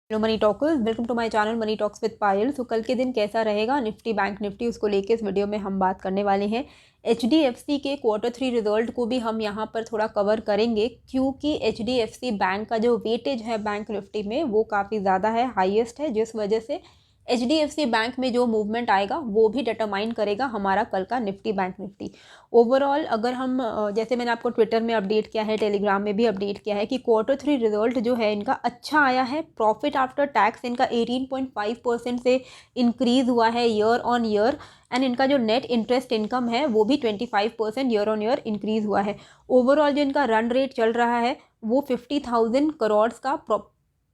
Hello money talkers, welcome to my channel money talks with Payal. तो कल के दिन कैसा रहेगा निफ्टी बैंक निफ्टी, उसको लेके इस वीडियो में हम बात करने वाले हैं। HDFC के Q3 रिजल्ट को भी हम यहाँ पर थोड़ा कवर करेंगे, क्योंकि HDFC बैंक का जो वेटेज है बैंक निफ्टी में वो काफ़ी ज़्यादा है, हाईएस्ट है, जिस वजह से HDFC बैंक में जो मूवमेंट आएगा वो भी डिटरमाइन करेगा हमारा कल का निफ्टी बैंक निफ्टी। ओवरऑल अगर हम जैसे मैंने आपको ट्विटर में अपडेट किया है, टेलीग्राम में भी अपडेट किया है कि Q3 रिजल्ट जो है इनका अच्छा आया है। प्रॉफिट आफ्टर टैक्स इनका 18.5% से इंक्रीज़ हुआ है ईयर ऑन ईयर, एंड इनका जो नेट इंटरेस्ट इनकम है वो भी 25% ईयर ऑन ईयर इंक्रीज़ हुआ है। ओवरऑल जो इनका रन रेट चल रहा है वो 50,000 करोड़ का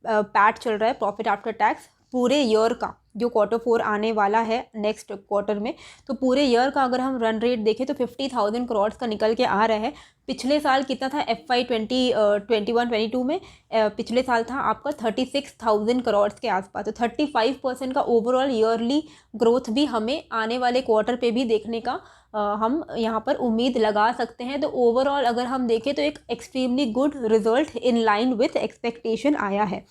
पैट चल रहा है, प्रॉफिट आफ्टर टैक्स पूरे ईयर का, जो Q4 आने वाला है नेक्स्ट क्वार्टर में। तो पूरे ईयर का अगर हम रन रेट देखें तो 50,000 करोड़ का निकल के आ रहा है। पिछले साल कितना था FY 2021-22 में? पिछले साल था आपका 36,000 करोड़ के आसपास। तो 35% का ओवरऑल ईयरली ग्रोथ भी हमें आने वाले क्वार्टर पे भी देखने का हम यहाँ पर उम्मीद लगा सकते हैं। तो ओवरऑल अगर हम देखें तो एक extremely good result in line with expectation आया है।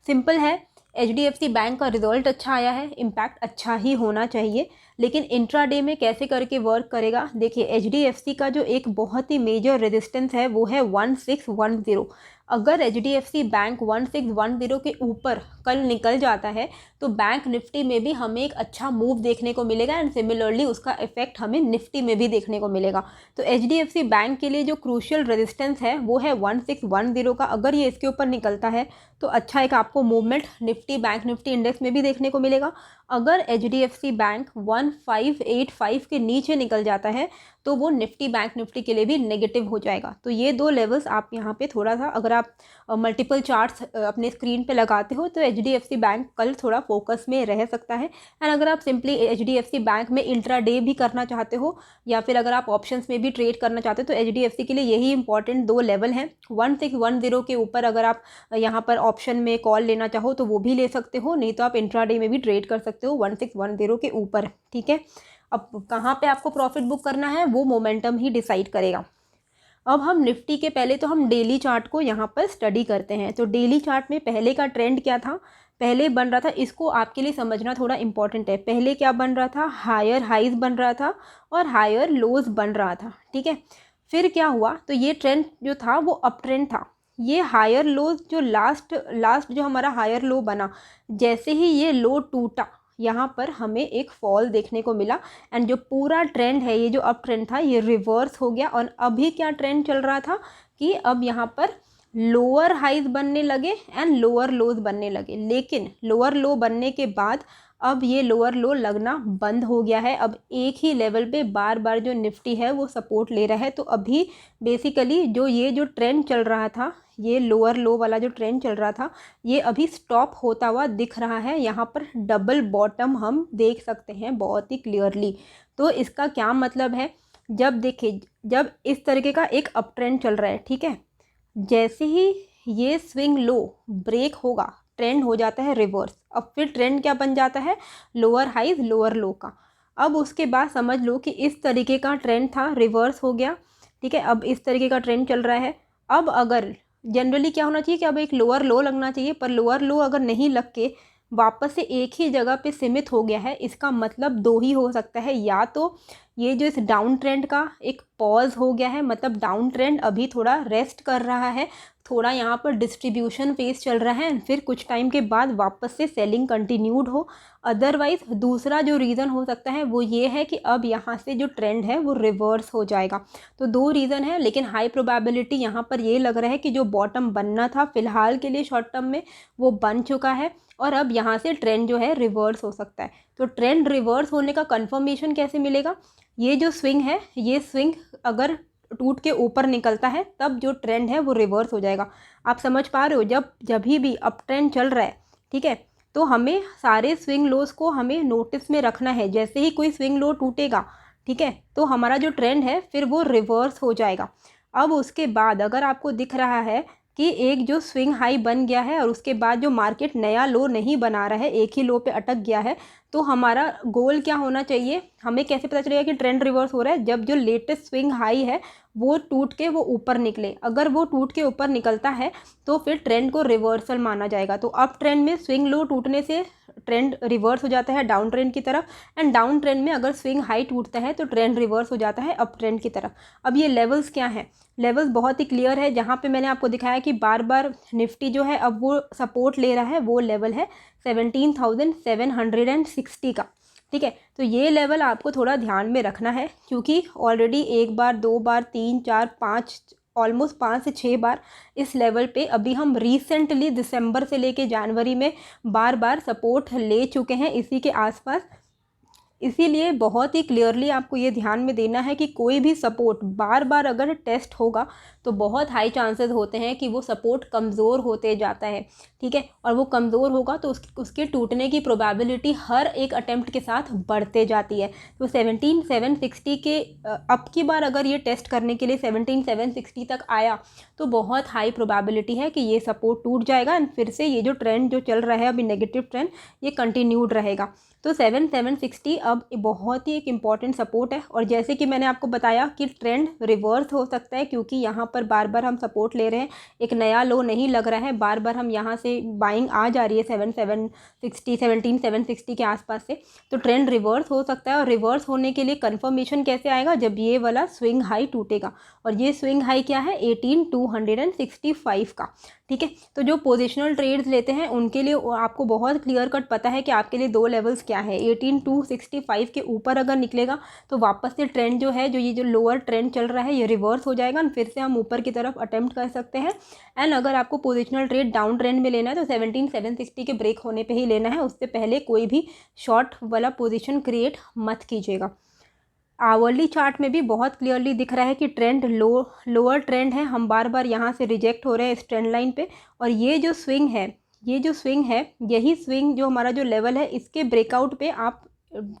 सिंपल है, HDFC बैंक का रिजल्ट अच्छा आया है, इम्पैक्ट अच्छा ही होना चाहिए, लेकिन इंट्राडे में कैसे करके वर्क करेगा। देखिए, HDFC का जो एक बहुत ही मेजर रेजिस्टेंस है वो है 1610। अगर HDFC बैंक 1610 के ऊपर कल निकल जाता है तो बैंक निफ्टी में भी हमें एक अच्छा मूव देखने को मिलेगा, एंड सिमिलरली उसका इफेक्ट हमें निफ्टी में भी देखने को मिलेगा। तो HDFC बैंक के लिए जो क्रूशियल रेजिस्टेंस है वो है 1610 का। अगर ये इसके ऊपर निकलता है तो अच्छा एक आपको movement Nifty bank Nifty index में भी देखने को मिलेगा। अगर HDFC बैंक 1585 के नीचे निकल जाता है तो वो निफ्टी बैंक निफ्टी के लिए भी नेगेटिव हो जाएगा। तो ये दो लेवल्स आप यहाँ पे थोड़ा सा, अगर आप मल्टीपल चार्ट्स अपने स्क्रीन पे लगाते हो तो HDFC बैंक कल थोड़ा फोकस में रह सकता है। एंड अगर आप सिंपली HDFC बैंक में इंट्राडे भी करना चाहते हो, या फिर अगर आप ऑप्शंस में भी ट्रेड करना चाहते हो, तो HDFC के लिए यही इंपॉर्टेंट दो लेवल हैं। 1610 के ऊपर अगर आप यहाँ पर ऑप्शन में कॉल लेना चाहो तो वो भी ले सकते हो, नहीं तो आप इंट्राडे में भी ट्रेड कर सकते हो 1610 के ऊपर। ठीक है, अब कहाँ पे आपको प्रॉफिट बुक करना है वो मोमेंटम ही डिसाइड करेगा। अब हम निफ्टी के पहले तो हम डेली चार्ट को यहाँ पर स्टडी करते हैं। तो डेली चार्ट में पहले का ट्रेंड क्या था, पहले बन रहा था, इसको आपके लिए समझना थोड़ा इंपॉर्टेंट है। पहले क्या बन रहा था, हायर हाइज बन रहा था और हायर लोज बन रहा था। ठीक है, फिर क्या हुआ, तो ये ट्रेंड जो था वो अप ट्रेंड था। ये हायर लोज जो लास्ट जो हमारा हायर लो बना, जैसे ही ये लो टूटा यहाँ पर हमें एक फॉल देखने को मिला, एंड जो पूरा ट्रेंड है, ये जो अप ट्रेंड था ये रिवर्स हो गया। और अभी क्या ट्रेंड चल रहा था कि अब यहाँ पर लोअर हाइज बनने लगे एंड लोअर लोज बनने लगे, लेकिन लोअर लो बनने के बाद अब ये लोअर लो लगना बंद हो गया है। अब एक ही लेवल पे बार बार जो निफ्टी है वो सपोर्ट ले रहा है। तो अभी बेसिकली जो ट्रेंड चल रहा था, ये लोअर लो वाला जो ट्रेंड चल रहा था, ये अभी स्टॉप होता हुआ दिख रहा है। यहाँ पर डबल बॉटम हम देख सकते हैं बहुत ही क्लियरली। तो इसका क्या मतलब है, जब देखिए, जब इस तरीके का एक अप ट्रेंड चल रहा है, ठीक है, जैसे ही ये स्विंग लो ब्रेक होगा, ट्रेंड हो जाता है रिवर्स। अब फिर ट्रेंड क्या बन जाता है, लोअर हाइज लोअर लो का। अब उसके बाद समझ लो कि इस तरीके का ट्रेंड था, रिवर्स हो गया। ठीक है, अब इस तरीके का ट्रेंड चल रहा है। अब अगर जनरली क्या होना चाहिए कि अब एक लोअर लो लगना चाहिए, पर लोअर लो अगर नहीं लग के वापस से एक ही जगह पे सीमित हो गया है, इसका मतलब दो ही हो सकता है। या तो ये जो इस डाउन ट्रेंड का एक पॉज हो गया है, मतलब डाउन ट्रेंड अभी थोड़ा रेस्ट कर रहा है, थोड़ा यहाँ पर डिस्ट्रीब्यूशन फेज चल रहा है, फिर कुछ टाइम के बाद वापस से सेलिंग कंटिन्यूड हो। अदरवाइज दूसरा जो रीज़न हो सकता है वो ये है कि अब यहाँ से जो ट्रेंड है वो रिवर्स हो जाएगा। तो दो रीज़न है, लेकिन हाई प्रोबेबिलिटी यहाँ पर ये लग रहा है कि जो बॉटम बनना था फिलहाल के लिए शॉर्ट टर्म में वो बन चुका है, और अब यहाँ से ट्रेंड जो है रिवर्स हो सकता है। तो ट्रेंड रिवर्स होने का कंफर्मेशन कैसे मिलेगा, ये जो स्विंग है, ये स्विंग अगर टूट के ऊपर निकलता है तब जो ट्रेंड है वो रिवर्स हो जाएगा। आप समझ पा रहे हो, जब भी अप ट्रेंड चल रहा है, ठीक है, तो हमें सारे स्विंग लोज को हमें नोटिस में रखना है। जैसे ही कोई स्विंग लो टूटेगा, ठीक है, तो हमारा जो ट्रेंड है फिर वो रिवर्स हो जाएगा। अब उसके बाद अगर आपको दिख रहा है कि एक जो स्विंग हाई बन गया है और उसके बाद जो मार्केट नया लो नहीं बना रहा है, एक ही लो पे अटक गया है, तो हमारा गोल क्या होना चाहिए, हमें कैसे पता चलेगा कि ट्रेंड रिवर्स हो रहा है, जब जो लेटेस्ट स्विंग हाई है वो टूट के वो ऊपर निकले। अगर वो टूट के ऊपर निकलता है तो फिर ट्रेंड को रिवर्सल माना जाएगा। तो अप ट्रेंड में स्विंग लो टूटने से ट्रेंड रिवर्स हो जाता है डाउन ट्रेंड की तरफ, एंड डाउन ट्रेंड में अगर स्विंग हाई टूटता है तो ट्रेंड रिवर्स हो जाता है अप ट्रेंड की तरफ। अब ये लेवल्स क्या हैं? लेवल्स बहुत ही क्लियर है, जहाँ पे मैंने आपको दिखाया कि बार बार निफ्टी जो है अब वो सपोर्ट ले रहा है, वो लेवल है 17,760 का। ठीक है, तो ये लेवल आपको थोड़ा ध्यान में रखना है, क्योंकि ऑलरेडी एक बार, दो बार, तीन, चार, पाँच, ऑलमोस्ट 5 से 6 बार इस लेवल पे अभी हम रिसेंटली दिसंबर से लेके जनवरी में बार बार सपोर्ट ले चुके हैं इसी के आसपास। इसीलिए बहुत ही क्लियरली आपको ये ध्यान में देना है कि कोई भी सपोर्ट बार बार अगर टेस्ट होगा तो बहुत हाई चांसेस होते हैं कि वो सपोर्ट कमज़ोर होते जाता है। ठीक है, और वो कमज़ोर होगा तो उसके टूटने की प्रोबेबिलिटी हर एक अटेम्प्ट के साथ बढ़ते जाती है। तो 17,760 के अब की बार अगर ये टेस्ट करने के लिए 17,760 तक आया तो बहुत हाई प्रोबेबिलिटी है कि ये सपोर्ट टूट जाएगा एंड फिर से ये जो ट्रेंड जो चल रहा है अभी नेगेटिव ट्रेंड, ये कंटिन्यूड रहेगा। तो 7,760 अब बहुत ही एक इम्पॉर्टेंट सपोर्ट है। और जैसे कि मैंने आपको बताया कि ट्रेंड रिवर्स हो सकता है, क्योंकि यहाँ पर बार बार हम सपोर्ट ले रहे हैं, एक नया लो नहीं लग रहा है, बार बार हम यहाँ से बाइंग आ जा रही है 17,760 के आसपास से, तो ट्रेंड रिवर्स हो सकता है। और रिवर्स होने के लिए कन्फर्मेशन कैसे आएगा? जब ये वाला स्विंग हाई टूटेगा, और ये स्विंग हाई क्या है? 18,265 का। ठीक है, तो जो पोजिशनल ट्रेड्स लेते हैं उनके लिए आपको बहुत क्लियर कट पता है कि आपके लिए दो लेवल्स क्या है। 18,265 के ऊपर अगर निकलेगा तो वापस से ट्रेंड जो है, जो ये जो लोअर ट्रेंड चल रहा है, ये रिवर्स हो जाएगा, फिर से हम ऊपर की तरफ अटेम्प्ट कर सकते हैं। एंड अगर आपको पोजिशनल ट्रेड डाउन ट्रेंड में लेना है तो 17,760 के ब्रेक होने पर ही लेना है, उससे पहले कोई भी शॉर्ट वाला पोजिशन क्रिएट मत कीजिएगा। आवरली चार्ट में भी बहुत क्लियरली दिख रहा है कि ट्रेंड लोअर ट्रेंड है, हम बार बार यहाँ से रिजेक्ट हो रहे हैं इस ट्रेंड लाइन पे। और ये जो स्विंग है, यही स्विंग जो हमारा जो लेवल है, इसके ब्रेकआउट पे आप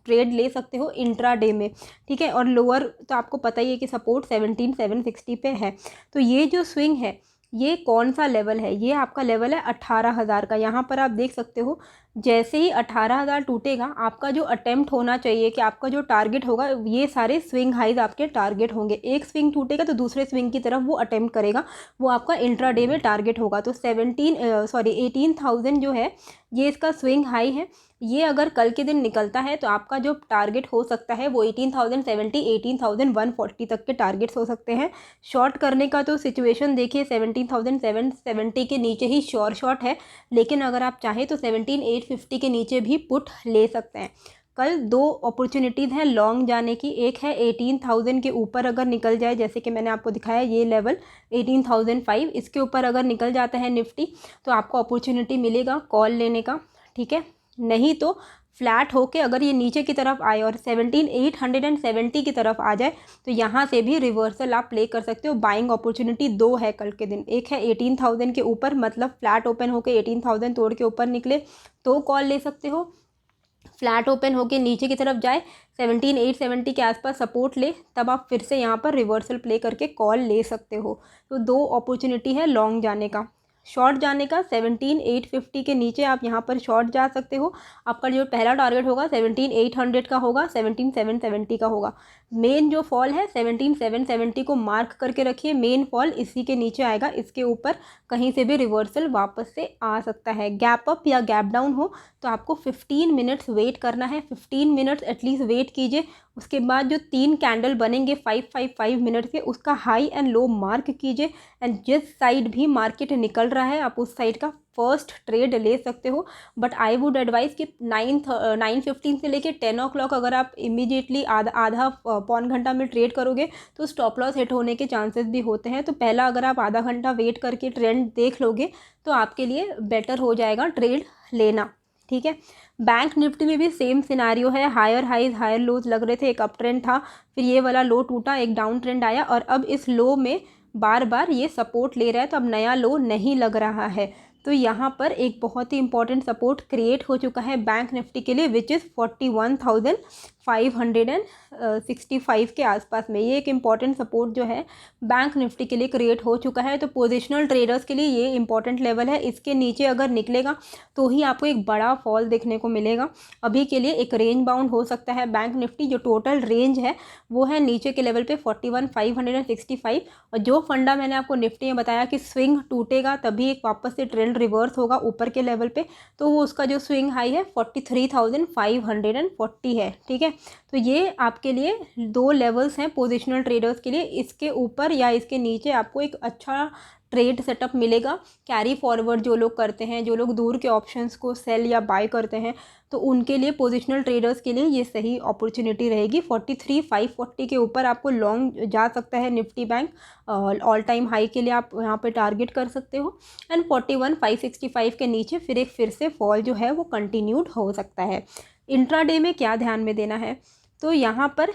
ट्रेड ले सकते हो इंट्राडे में। ठीक है, और लोअर तो आपको पता ही है कि सपोर्ट 17,760 पे है। तो ये जो स्विंग है, ये कौन सा लेवल है? ये आपका लेवल है 18,000 का। यहाँ पर आप देख सकते हो, जैसे ही 18,000 टूटेगा, आपका जो अटेम्प्ट होना चाहिए, कि आपका जो टारगेट होगा, ये सारे स्विंग हाइज आपके टारगेट होंगे। एक स्विंग टूटेगा तो दूसरे स्विंग की तरफ वो अटेम्प्ट करेगा, वो आपका इंट्राडे में टारगेट होगा। तो 18,000 जो है, ये इसका स्विंग हाई है। ये अगर कल के दिन निकलता है तो आपका जो टारगेट हो सकता है वो 18,070, 18,140 तक के टारगेट्स हो सकते हैं। शॉर्ट करने का तो सिचुएशन देखिए, 17,770 के नीचे ही श्योर शॉर्ट है, लेकिन अगर आप चाहें तो 17,850 के नीचे भी पुट ले सकते हैं। कल दो अपॉर्चुनिटीज़ हैं लॉन्ग जाने की। एक है 18,000 के ऊपर अगर निकल जाए, जैसे कि मैंने आपको दिखाया ये लेवल 18,005, इसके ऊपर अगर निकल जाता है निफ्टी तो आपको अपॉर्चुनिटी मिलेगा कॉल लेने का। ठीक है, नहीं तो फ्लैट होके अगर ये नीचे की तरफ आए और 17,870 की तरफ आ जाए तो यहाँ से भी रिवर्सल आप प्ले कर सकते हो। बाइंग अपॉर्चुनिटी दो है कल के दिन, एक है 18,000 के ऊपर, मतलब फ्लैट ओपन होके 18,000 तोड़ के ऊपर निकले तो कॉल ले सकते हो। फ्लैट ओपन होके नीचे की तरफ जाए, 17,870 के आसपास सपोर्ट ले, तब आप फिर से यहाँ पर रिवर्सल प्ले करके कॉल ले सकते हो। तो दो अपॉर्चुनिटी है लॉन्ग जाने का। शॉर्ट जाने का 17,850 के नीचे आप यहाँ पर शॉर्ट जा सकते हो। आपका जो पहला टारगेट होगा 17,800 का होगा, 17,770 का होगा। मेन जो फॉल है 17,770 को मार्क करके रखिए, मेन फॉल इसी के नीचे आएगा, इसके ऊपर कहीं से भी रिवर्सल वापस से आ सकता है। गैप अप या गैप डाउन हो तो आपको 15 मिनट्स वेट करना है, 15 मिनट्स एटलीस्ट वेट कीजिए। उसके बाद जो 3 कैंडल बनेंगे 5-5-5 मिनट के, उसका हाई एंड लो मार्क कीजिए, एंड जिस साइड भी मार्केट निकल रहा है आप उस साइड का फर्स्ट ट्रेड ले सकते हो। बट आई वुड एडवाइस कि 9:15 से लेके 10 o'clock अगर आप इमीडिएटली आधा पौन घंटा में ट्रेड करोगे तो स्टॉप लॉस हिट होने के चांसेस भी होते हैं। तो पहला अगर आप आधा घंटा वेट करके ट्रेंड देख लोगे तो आपके लिए बेटर हो जाएगा ट्रेड लेना। ठीक है, बैंक निफ्टी में भी सेम सिनारियो है, हायर हाइज हायर लोज लग रहे थे, एक अप ट्रेंड था, फिर ये वाला लो टूटा, एक डाउन ट्रेंड आया, और अब इस लो में बार बार ये सपोर्ट ले रहा है, तो अब नया लो नहीं लग रहा है। तो यहाँ पर एक बहुत ही इंपॉर्टेंट सपोर्ट क्रिएट हो चुका है बैंक निफ्टी के लिए, विच इज़ 41,565 के आसपास में। ये एक इम्पॉर्टेंट सपोर्ट जो है बैंक निफ्टी के लिए क्रिएट हो चुका है। तो पोजिशनल ट्रेडर्स के लिए ये इंपॉर्टेंट लेवल है। इसके नीचे अगर निकलेगा तो ही आपको एक बड़ा फॉल देखने को मिलेगा। अभी के लिए एक रेंज बाउंड हो सकता है बैंक निफ्टी। जो टोटल रेंज है वो है नीचे के लेवल पे 41,565, और जो फंडा मैंने आपको निफ्टी में बताया कि स्विंग टूटेगा तभी एक वापस से ट्रेंड रिवर्स होगा ऊपर के लेवल पे, तो वो उसका जो स्विंग हाई है 43,540 है। ठीक है, तो ये आपके लिए दो लेवल्स हैं पोजिशनल ट्रेडर्स के लिए। इसके ऊपर या इसके नीचे आपको एक अच्छा ट्रेड सेटअप मिलेगा। कैरी फॉरवर्ड जो लोग करते हैं, जो लोग दूर के ऑप्शंस को सेल या बाय करते हैं, तो उनके लिए पोजिशनल ट्रेडर्स के लिए ये सही अपॉर्चुनिटी रहेगी। 43,540 के ऊपर आपको लॉन्ग जा सकता है Nifty bank. All time high के लिए आप यहाँ पे टारगेट कर सकते हो। एंड 41,565 के नीचे फिर से फॉल जो है वो कंटिन्यूड हो सकता है। इंट्राडे में क्या ध्यान में देना है, तो यहाँ पर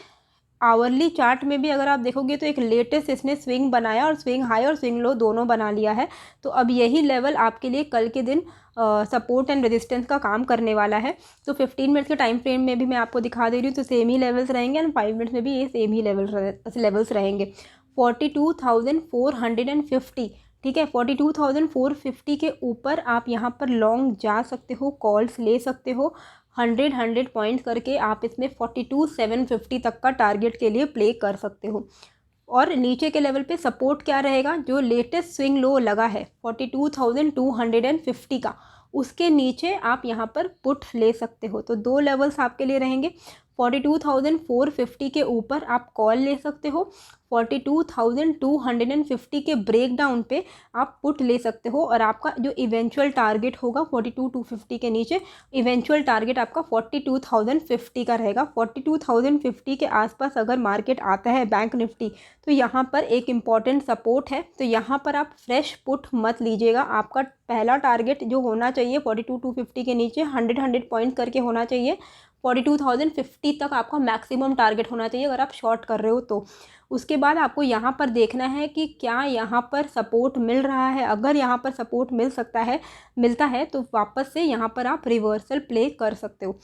आवरली चार्ट में भी अगर आप देखोगे तो एक लेटेस्ट इसने स्विंग बनाया और स्विंग हाई और स्विंग लो दोनों बना लिया है। तो अब यही लेवल आपके लिए कल के दिन सपोर्ट एंड रेजिस्टेंस का काम करने वाला है। तो 15 मिनट्स के टाइम फ्रेम में भी मैं आपको दिखा दे रही हूँ, तो सेम ही लेवल्स रहेंगे एंड 5 मिनट्स में भी ये सेम ही लेवल्स रहेंगे। 42,450, ठीक है, 42,450 के ऊपर आप यहाँ पर लॉन्ग जा सकते हो, कॉल्स ले सकते हो। 100 पॉइंट्स करके आप इसमें 42,750 तक का टारगेट के लिए प्ले कर सकते हो। और नीचे के लेवल पे सपोर्ट क्या रहेगा, जो लेटेस्ट स्विंग लो लगा है 42,250 का, उसके नीचे आप यहाँ पर पुट ले सकते हो। तो दो लेवल्स आपके लिए रहेंगे। 42,450 के ऊपर आप कॉल ले सकते हो। 42,250 के ब्रेकडाउन पे आप पुट ले सकते हो। और आपका जो इवेंचुअल टारगेट होगा 42,250 के नीचे, इवेंचुअल टारगेट आपका 42,050 का रहेगा। 42,050 के आसपास अगर मार्केट आता है बैंक निफ्टी, तो यहाँ पर एक इम्पॉर्टेंट सपोर्ट है। तो यहाँ पर आप फ्रेश पुट मत लीजिएगा। आपका पहला टारगेट जो होना चाहिए 42,250 के नीचे 100 पॉइंट करके होना चाहिए। 42,050 तक आपका मैक्सिमम टारगेट होना चाहिए अगर आप शॉर्ट कर रहे हो तो। उसके बाद आपको यहाँ पर देखना है कि क्या यहाँ पर सपोर्ट मिल रहा है। अगर यहाँ पर सपोर्ट मिलता है तो वापस से यहाँ पर आप रिवर्सल प्ले कर सकते हो।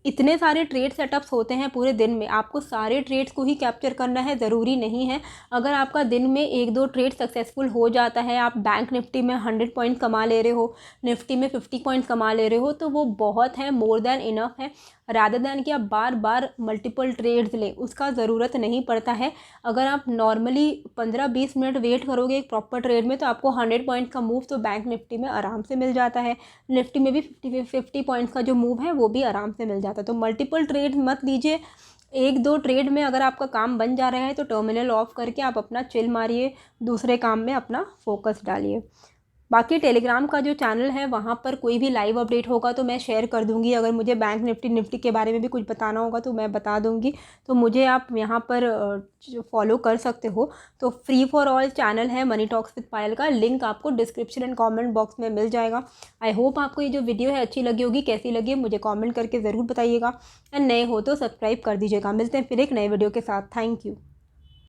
इतने सारे ट्रेड सेटअप्स होते हैं पूरे दिन में, आपको सारे ट्रेड्स को ही कैप्चर करना है ज़रूरी नहीं है। अगर आपका दिन में 1-2 ट्रेड सक्सेसफुल हो जाता है, आप बैंक निफ्टी में 100 पॉइंट कमा ले रहे हो, निफ्टी में 50 पॉइंट कमा ले रहे हो, तो वो बहुत है, मोर देन इनफ है। रादर दैन कि आप बार बार मल्टीपल ट्रेड्स लें, उसका ज़रूरत नहीं पड़ता है। अगर आप नॉर्मली 15-20 मिनट वेट करोगे एक प्रॉपर ट्रेड में, तो आपको 100 पॉइंट का मूव तो बैंक निफ्टी में आराम से मिल जाता है। निफ्टी में भी 50 पॉइंट्स का जो मूव है वो भी आराम से मिल जाता है। तो मल्टीपल ट्रेड मत लीजिए। 1-2 ट्रेड में अगर आपका काम बन जा रहा है तो टर्मिनल ऑफ करके आप अपना चिल मारिए, दूसरे काम में अपना फोकस डालिए। बाकी टेलीग्राम का जो चैनल है वहाँ पर कोई भी लाइव अपडेट होगा तो मैं शेयर कर दूँगी। अगर मुझे बैंक निफ्टी के बारे में भी कुछ बताना होगा तो मैं बता दूँगी। तो मुझे आप यहाँ पर फॉलो कर सकते हो। तो फ्री फॉर ऑल चैनल है मनी टॉक्स विद पायल का, लिंक आपको डिस्क्रिप्शन एंड कमेंट बॉक्स में मिल जाएगा। आई होप आपको ये जो वीडियो है अच्छी लगी होगी। कैसी लगी है मुझे कॉमेंट करके ज़रूर बताइएगा। एंड नए हो तो सब्सक्राइब कर दीजिएगा। मिलते हैं फिर एक नए वीडियो के साथ। Thank you.